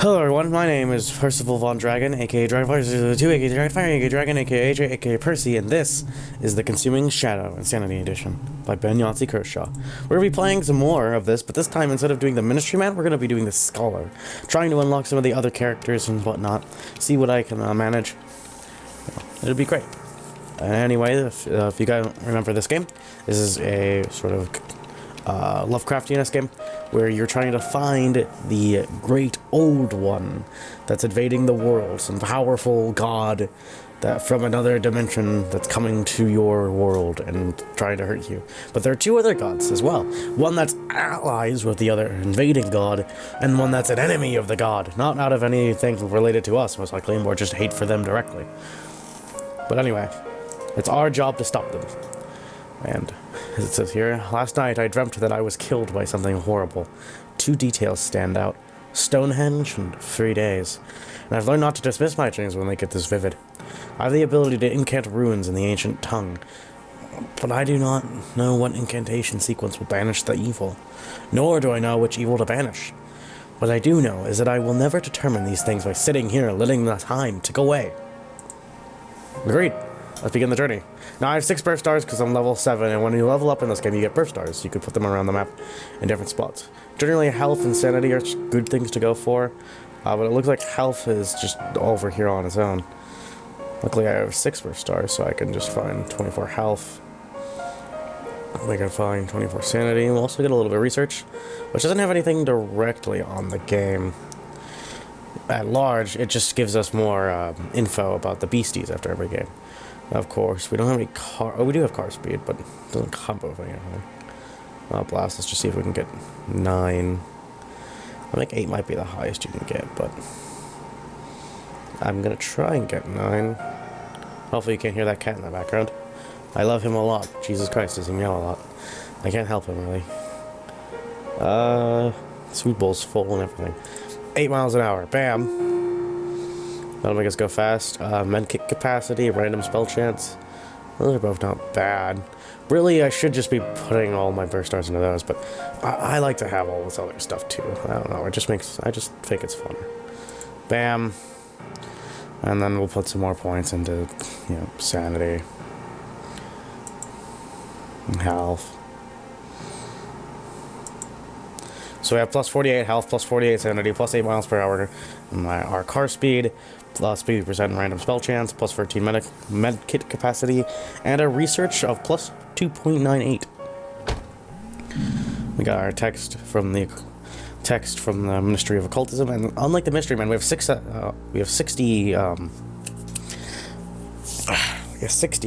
Hello everyone, my name is Percival Von Dragon, aka Dragonfire 2, aka Dragonfire, aka Dragon, aka AJ, aka Percy, and this is the Consuming Shadow Insanity Edition by Ben Yancey Kershaw. We're going to be playing some more of this, but this time instead of doing the Ministry Man, we're going to be doing the Scholar. Trying to unlock some of the other characters and whatnot, see what I can manage. It'll be great. Anyway, if you guys remember this game, this is a sort of Lovecraftian game where you're trying to find the great old one that's invading the world, some powerful god that from another dimension that's coming to your world and trying to hurt you. But there are two other gods as well. One that's allies with the other invading god, and one that's an enemy of the god. Not out of anything related to us, most likely, more just hate for them directly. But anyway, it's our job to stop them. And as it says here, last night I dreamt that I was killed by something horrible. Two details stand out: Stonehenge and 3 days. And I've learned not to dismiss my dreams when they get this vivid. I have the ability to incant runes in the ancient tongue, but I do not know what incantation sequence will banish the evil, nor do I know which evil to banish. What I do know is that I will never determine these things by sitting here letting the time tick away. Agreed. Let's begin the journey. Now I have 6 birth stars because I'm level 7, and when you level up in this game you get birth stars. You could put them around the map in different spots. Generally health and sanity are good things to go for, but it looks like health is just over here on its own. Luckily I have 6 birth stars, so I can just find 24 health. I can find 24 sanity. We'll also get a little bit of research, which doesn't have anything directly on the game. At large, it just gives us more info about the beasties after every game. Of course, we don't have any car... Oh, we do have car speed, but it doesn't come with anything. Blast, let's just see if we can get 9. I think 8 might be the highest you can get, but... I'm gonna try and get 9. Hopefully you can't hear that cat in the background. I love him a lot. Jesus Christ, does he meow a lot. I can't help him, really. Sweet bowl's full and everything. 8 miles an hour. Bam! That'll make us go fast. Medkit capacity, random spell chance. Those are both not bad. Really, I should just be putting all my burst stars into those, but I like to have all this other stuff too. I don't know, I just think it's funner. Bam. And then we'll put some more points into, sanity. And health. So we have plus 48 health, plus 48 sanity, plus 8 miles per hour. Our car speed, plus 50% random spell chance, plus 13 medkit capacity, and a research of plus 2.98. We got our text from the Ministry of Occultism, and unlike the Mystery Man, we have 60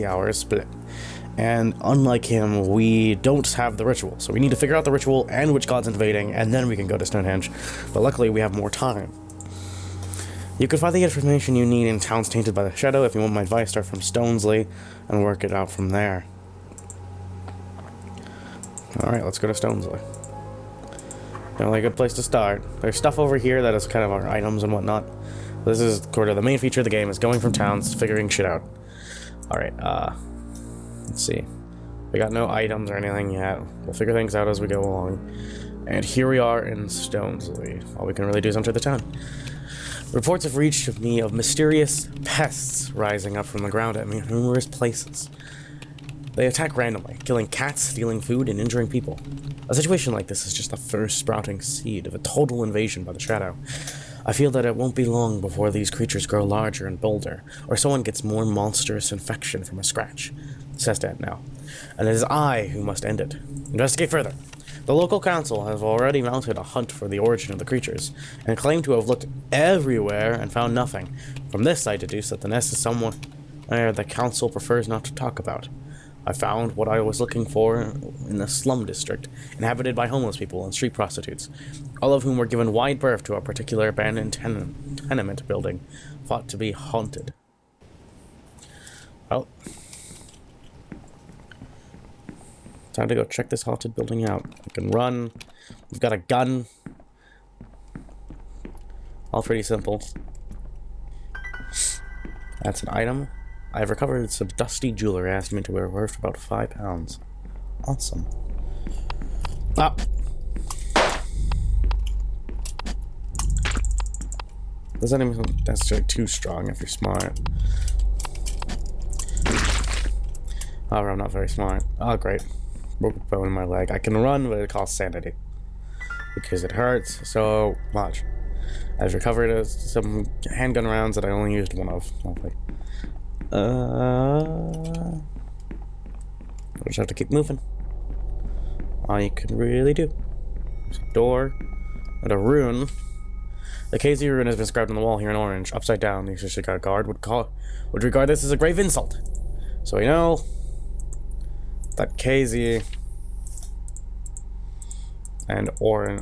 hours split. And unlike him, we don't have the ritual. So we need to figure out the ritual and which god's invading, and then we can go to Stonehenge. But luckily, we have more time. You can find the information you need in Towns Tainted by the Shadow. If you want my advice, start from Stonesley and work it out from there. Alright, let's go to Stonesley. Definitely a good place to start. There's stuff over here that is kind of our items and whatnot. This is sort of the main feature of the game, is going from towns, figuring shit out. Alright, let's see. We got no items or anything yet. We'll figure things out as we go along. And here we are in Stonesley. All we can really do is enter the town. Reports have reached me of mysterious pests rising up from the ground at me in numerous places. They attack randomly, killing cats, stealing food, and injuring people. A situation like this is just the first sprouting seed of a total invasion by the Shadow. I feel that it won't be long before these creatures grow larger and bolder, or someone gets more monstrous infection from a scratch. Says that now. And it is I who must end it. Investigate further. The local council has already mounted a hunt for the origin of the creatures, and claim to have looked everywhere and found nothing. From this I deduce that the nest is somewhere the council prefers not to talk about. I found what I was looking for in the Slum District, inhabited by homeless people and street prostitutes, all of whom were given wide berth to a particular abandoned tenement building, thought to be haunted. Well, time to go check this haunted building out. We can run. We've got a gun. All pretty simple. That's an item. I've recovered some dusty jewelry asking me to wear worth about 5 pounds. Awesome. Ah! Doesn't even necessarily too strong if you're smart. However, I'm not very smart. Oh, great. Broke a bone in my leg. I can run, but it costs sanity. Because it hurts so much. I've recovered some handgun rounds that I only used one of. Lovely. We'll just have to keep moving. All you can really do. There's a door and a rune. The KZ rune has been inscribed on the wall here in orange, upside down. The Exorcist guard would regard this as a grave insult. So we know that KZ and Orange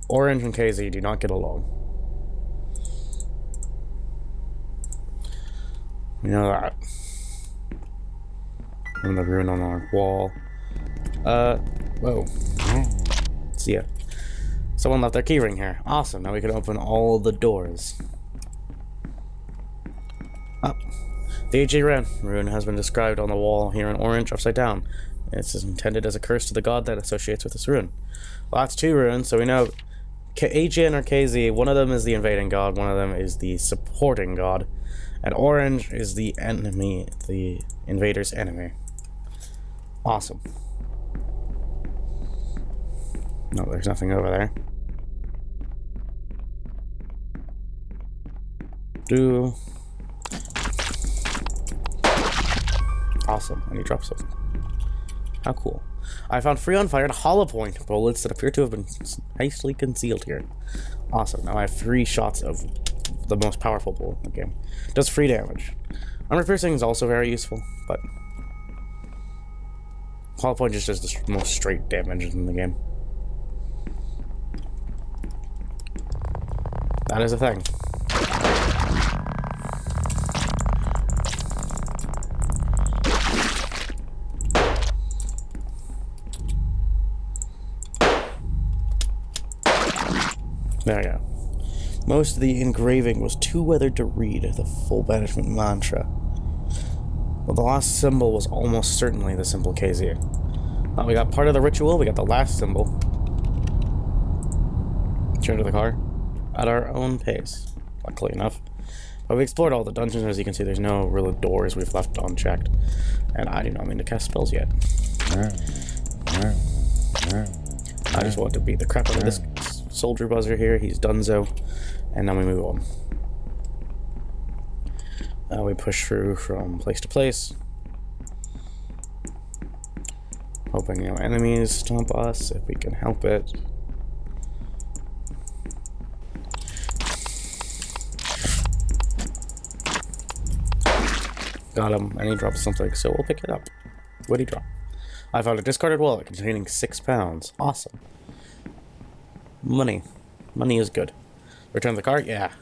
and KZ do not get along. We know that. And the rune on our wall. Whoa. See ya. Someone left their keyring here. Awesome. Now we can open all the doors. Up. The AG rune has been described on the wall here in orange, upside down. It's intended as a curse to the god that associates with this rune. Well, that's 2 runes, so we know AGN or KZ, one of them is the invading god, one of them is the supporting god, and orange is the enemy, the invader's enemy. Awesome. No, there's nothing over there. Awesome, and he drops something. How cool. I found free unfired hollow point bullets that appear to have been hastily concealed here. Awesome, now I have 3 shots of the most powerful bullet in the game. Does free damage. Armor piercing is also very useful, but hollow point just does the most straight damage in the game. That is a thing. There we go. Most of the engraving was too weathered to read the full banishment mantra. But the last symbol was almost certainly the symbol KZ. We got part of the ritual, we got the last symbol. Turn to the car. At our own pace, luckily enough. But we explored all the dungeons, and as you can see, there's no real doors we've left unchecked. And I do not mean to cast spells yet. I just want to beat the crap out of this soldier buzzer here. He's donezo. And now we move on. We push through from place to place. Hoping no enemies stomp us if we can help it. Got him, and he drops something, so we'll pick it up. What'd he drop? I found a discarded wallet containing £6. Awesome. Money. Money is good. Return the car? Yeah.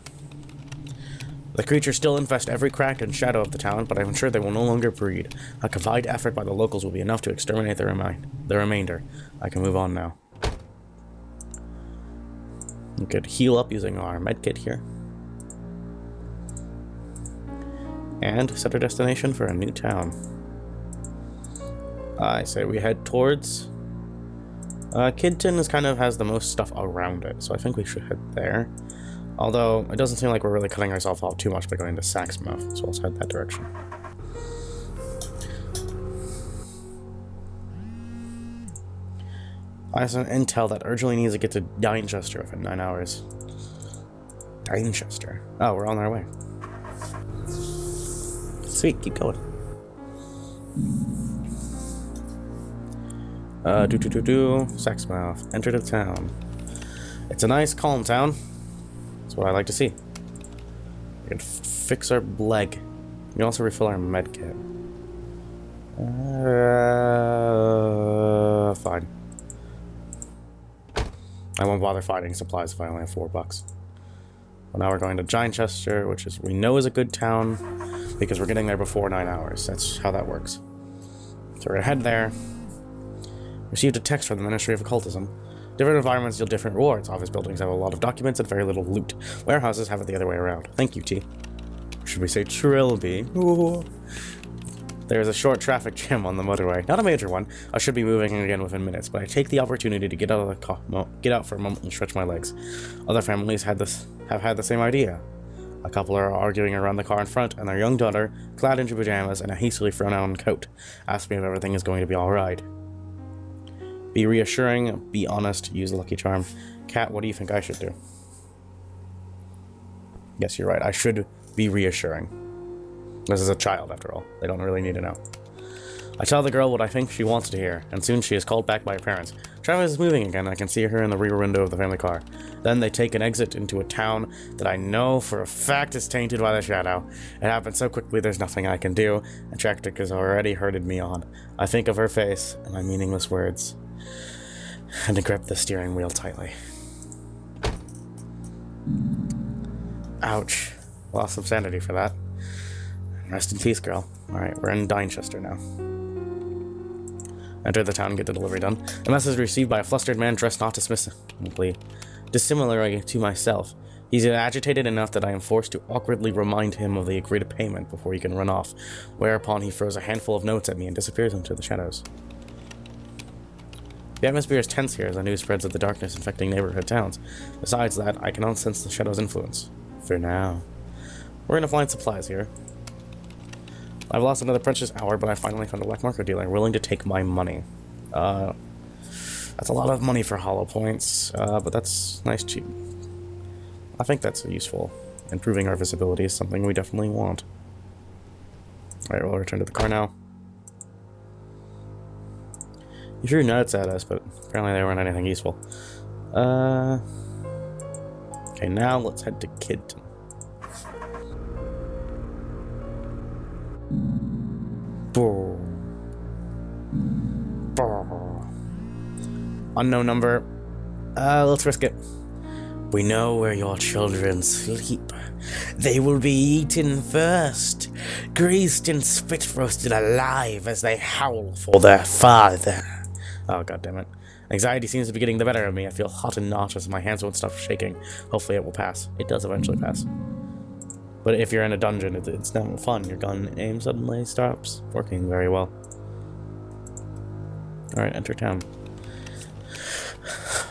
The creatures still infest every crack and shadow of the town, but I'm sure they will no longer breed. A combined effort by the locals will be enough to exterminate the remainder. I can move on now. We could heal up using our medkit here. And set our destination for a new town. I say we head towards... Kidton has the most stuff around it, so I think we should head there. Although, it doesn't seem like we're really cutting ourselves off too much by going to Saxmouth, so let's head that direction. I have some intel that urgently needs to get to Dinechester within 9 hours. Dinechester? Oh, we're on our way. Sweet, keep going. Saxmouth. Enter the town. It's a nice, calm town. That's what I like to see. We can fix our leg. We can also refill our med kit. Fine. I won't bother finding supplies if I only have $4. Well, now we're going to Dinechester, which we know is a good town because we're getting there before 9 hours. That's how that works. So we're gonna head there. Received a text from the Ministry of Occultism. Different environments yield different rewards. Office buildings have a lot of documents and very little loot. Warehouses have it the other way around. Thank you, T. Or should we say Trilby? Ooh. There's a short traffic jam on the motorway. Not a major one. I should be moving again within minutes, but I take the opportunity to get out for a moment and stretch my legs. Other families have had the same idea. A couple are arguing around the car in front, and their young daughter, clad in pajamas and a hastily thrown-on coat, asks me if everything is going to be alright. Be reassuring, be honest, use Lucky Charm. Cat, what do you think I should do? Yes, you're right. I should be reassuring. This is a child, after all. They don't really need to know. I tell the girl what I think she wants to hear, and soon she is called back by her parents. Travis is moving again, and I can see her in the rear window of the family car. Then they take an exit into a town that I know for a fact is tainted by the shadow. It happened so quickly there's nothing I can do, and Tractic has already herded me on. I think of her face, and my meaningless words, and to grip the steering wheel tightly. Ouch. Lost some sanity for that. Rest in peace, girl. Alright, we're in Dinechester now. Enter the town and get the delivery done. The message received by a flustered man dressed not dissimilar to myself. He's agitated enough that I am forced to awkwardly remind him of the agreed payment before he can run off, whereupon he throws a handful of notes at me and disappears into the shadows. The atmosphere is tense here as the news spreads of the darkness infecting neighborhood towns. Besides that, I cannot sense the shadow's influence. For now. We're gonna find supplies here. I've lost another precious hour, but I finally found a black market dealer willing to take my money. That's a lot of money for hollow points, but that's nice cheap. I think that's useful. Improving our visibility is something we definitely want. Alright, we'll return to the car now. You threw nuts at us, but apparently they weren't anything useful. Okay, now let's head to Kidton. Unknown number. Let's risk it. We know where your children sleep. They will be eaten first, greased and spit roasted alive as they howl for their father. Oh, goddammit. Anxiety seems to be getting the better of me. I feel hot and nauseous, my hands won't stop shaking. Hopefully it will pass. It does eventually pass. But if you're in a dungeon, it's not fun. Your gun aim suddenly stops working very well. Alright, enter town.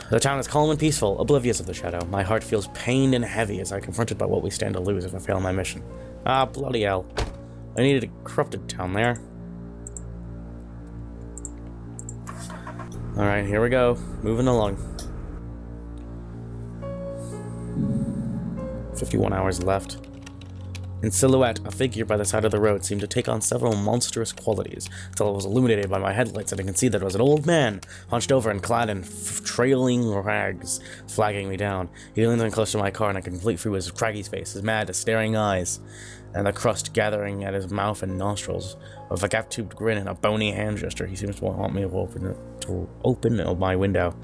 The town is calm and peaceful, oblivious of the shadow. My heart feels pained and heavy as I confronted by what we stand to lose if I fail my mission. Ah, bloody hell. I needed a corrupted town there. Alright, here we go. Moving along. 51 hours left. In silhouette, a figure by the side of the road seemed to take on several monstrous qualities, until it was illuminated by my headlights and I can see that it was an old man, hunched over and clad in trailing rags, flagging me down. He leaned in close to my car and I could complete through his craggy face, his mad, staring eyes, and the crust gathering at his mouth and nostrils. With a gap-toothed grin and a bony hand gesture, he seems to want me to open my window.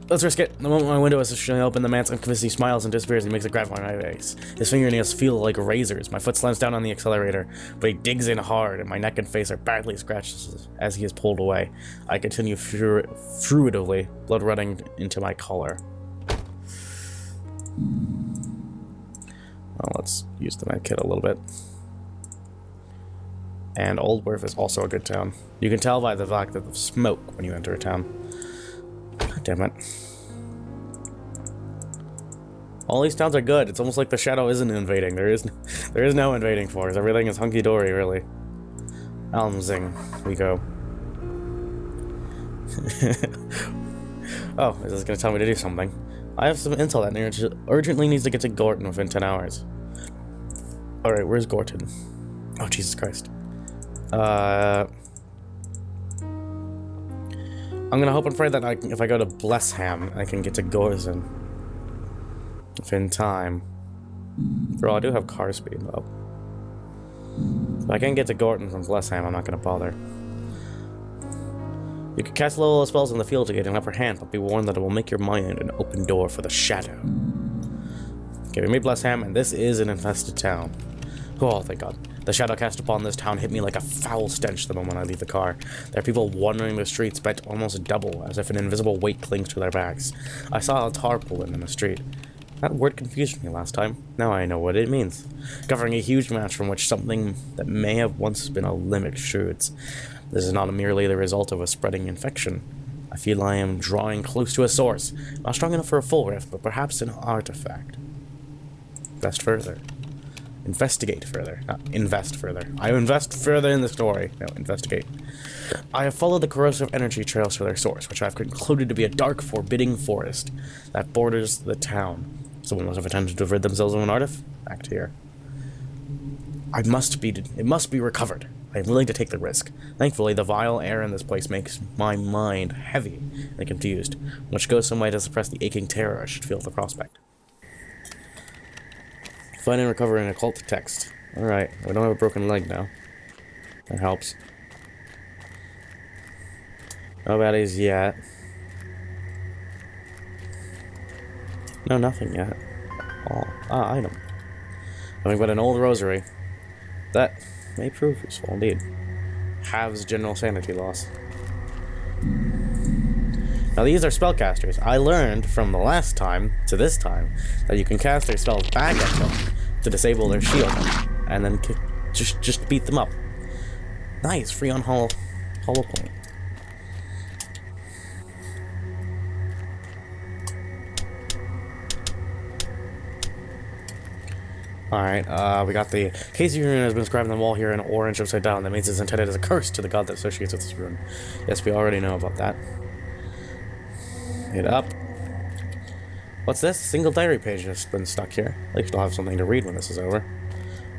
Let's risk it. The moment my window is officially open, the man unconsciously smiles and disappears. He makes a grab for my face. His fingernails feel like razors. My foot slams down on the accelerator, but he digs in hard, and my neck and face are badly scratched as he is pulled away. I continue fruitively, blood running into my collar. Well, let's use the med kit a little bit. And Old Worth is also a good town. You can tell by the fact that the smoke when you enter a town. God damn it. All these towns are good. It's almost like the shadow isn't invading. There is no invading force. Everything is hunky-dory, really. Almsing, we go. Oh, is this going to tell me to do something? I have some intel that urgently needs to get to Gorton within 10 hours. Alright, where's Gorton? Oh, Jesus Christ. I'm gonna hope and pray that if I go to Blessham, I can get to Gorton within time. Bro, I do have car speed, though. If I can get to Gorton from Blessham, I'm not gonna bother. You can cast low spells in the field to get an upper hand, but be warned that it will make your mind an open door for the shadow. Okay, we made Blessham, and this is an infested town. Oh, thank God. The shadow cast upon this town hit me like a foul stench the moment I leave the car. There are people wandering the streets bent almost double, as if an invisible weight clings to their backs. I saw a tarpaulin in the street. That word confused me last time. Now I know what it means. Covering a huge match from which something that may have once been a limb extrudes. This is not merely the result of a spreading infection. I feel I am drawing close to a source. Not strong enough for a full rift, but perhaps an artifact. Best further. Investigate further. Not invest further. I invest further in the story. No, investigate. I have followed the corrosive energy trails to their source, which I have concluded to be a dark, forbidding forest that borders the town. Someone must have attempted to rid themselves of an artifact here. It must be recovered. I am willing to take the risk. Thankfully, the vile air in this place makes my mind heavy and confused, which goes some way to suppress the aching terror I should feel at the prospect. Find and recover an occult text. Alright, we don't have a broken leg now. That helps. No baddies yet. No, nothing yet. Oh, item. Nothing but an old rosary. That may prove useful indeed. Halves general sanity loss. Now these are spellcasters. I learned from the last time to this time that you can cast their spells back at them to disable their shield, and then just beat them up. Nice, free on hollow point. Alright, we got the Casey rune has been inscribed on the wall here in orange upside down. That means it's intended as a curse to the god that associates with this rune. Yes, we already know about that. Get up. What's this? Single diary page has been stuck here. At least I'll have something to read when this is over.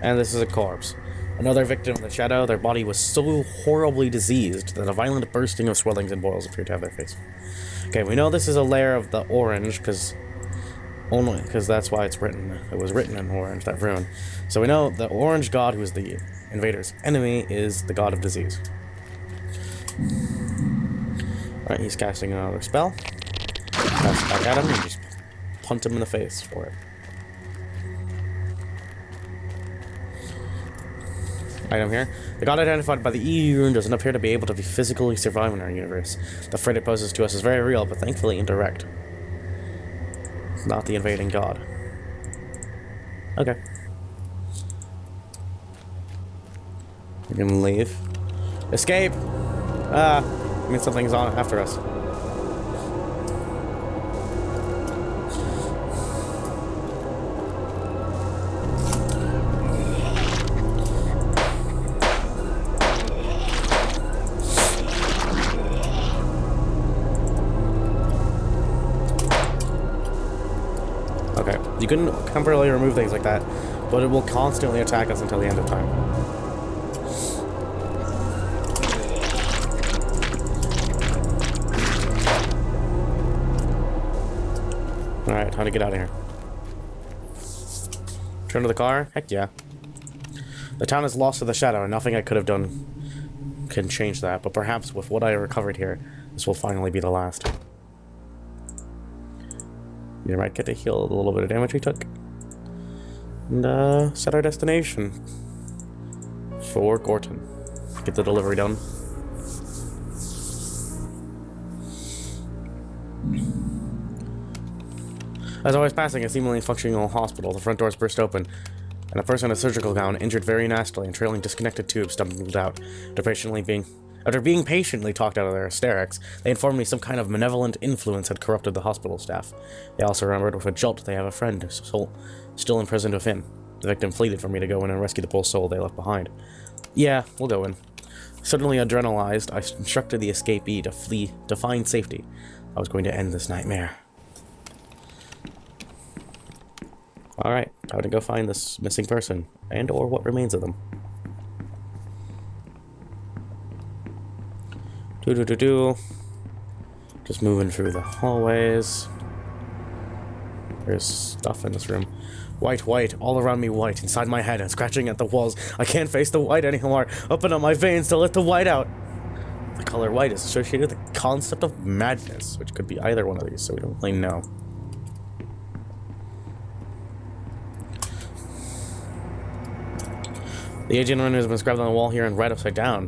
And this is a corpse. Another victim of the shadow. Their body was so horribly diseased that a violent bursting of swellings and boils appeared to have their face. Okay, we know this is a layer of the orange, because that's why it's written. It was written in orange, that rune. So we know the orange god, who is the invader's enemy, is the god of disease. Alright, he's casting another spell. Cast it back at him and just punt him in the face for it. Item here. The god identified by the EU rune doesn't appear to be able to be physically survive in our universe. The threat it poses to us is very real, but thankfully indirect. Not the invading god. Okay. We can leave. Escape! I mean something's on after us. Okay, you can temporarily remove things like that, but it will constantly attack us until the end of time. Alright, time to get out of here. Turn to the car? Heck yeah. The town is lost to the shadow, and nothing I could have done can change that, but perhaps with what I recovered here, this will finally be the last. You might get to heal the little bit of damage we took. And, set our destination. For Gorton. Get the delivery done. As I was passing a seemingly functional hospital, the front doors burst open, and a person in a surgical gown, injured very nastily and trailing disconnected tubes, stumbled out, After being patiently talked out of their hysterics, they informed me some kind of malevolent influence had corrupted the hospital staff. They also remembered with a jolt they have a friend still imprisoned with him. The victim pleaded for me to go in and rescue the poor soul they left behind. Yeah, we'll go in. Suddenly adrenalized, I instructed the escapee to flee to find safety. I was going to end this nightmare. Alright, time to go find this missing person, and or what remains of them. Just moving through the hallways. There's stuff in this room. White, white, all around me white, inside my head and scratching at the walls. I can't face the white anymore. Open up my veins to let the white out. The color white is associated with the concept of madness, which could be either one of these, so we don't really know. The AGN rune has been inscribed on the wall here and right upside down.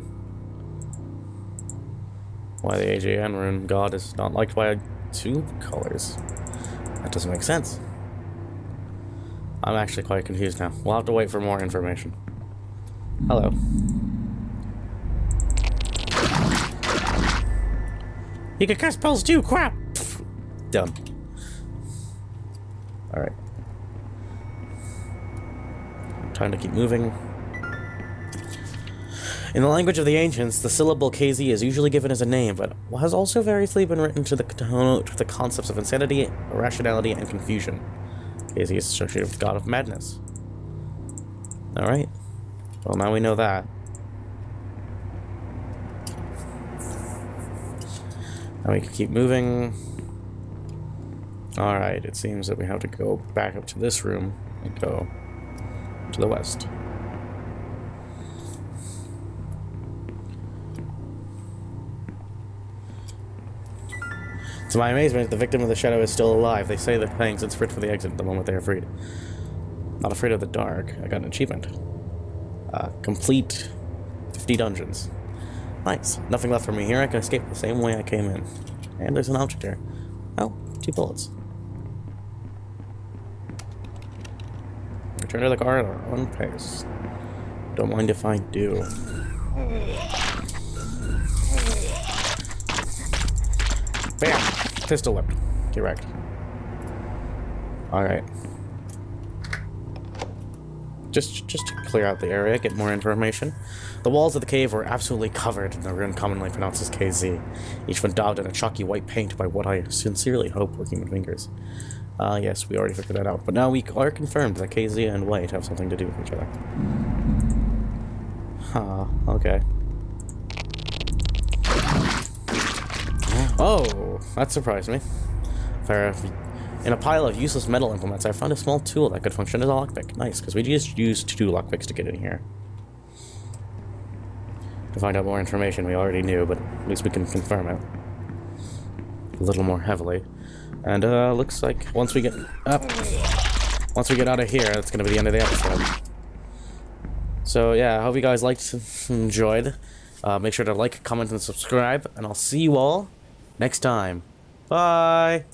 Why the AGN rune god is not liked by two colors? That doesn't make sense. I'm actually quite confused now. We'll have to wait for more information. Hello. You can cast spells too! Crap! Pfft. Done. Alright. time to keep moving. In the language of the ancients, the syllable KZ is usually given as a name, but has also variously been written to the concepts of insanity, irrationality, and confusion. KZ is associated with God of Madness. Alright. Well, now we know that. Now we can keep moving. Alright, it seems that we have to go back up to this room and go to the west. To my amazement, the victim of the shadow is still alive. They say they're playing since for the exit the moment they are freed. Not afraid of the dark. I got an achievement. Complete 50 dungeons. Nice. Nothing left for me here. I can escape the same way I came in. And there's an object here. Oh, 2 bullets. Return to the car at our own pace. Don't mind if I do. Bam! Pistol whip. Get wrecked. Alright. Just to clear out the area, get more information. The walls of the cave were absolutely covered in the rune commonly pronounced as KZ, each one daubed in a chalky white paint by what I sincerely hope were human fingers. Yes, we already figured that out, but now we are confirmed that KZ and white have something to do with each other. Huh, okay. Oh, that surprised me. In a pile of useless metal implements, I found a small tool that could function as a lockpick. Nice, because we just used 2 lockpicks to get in here. To find out more information we already knew, but at least we can confirm it. A little more heavily. And, looks like once we get out of here, that's gonna be the end of the episode. So, yeah, I hope you guys liked and enjoyed. Make sure to like, comment, and subscribe, and I'll see you all next time. Bye!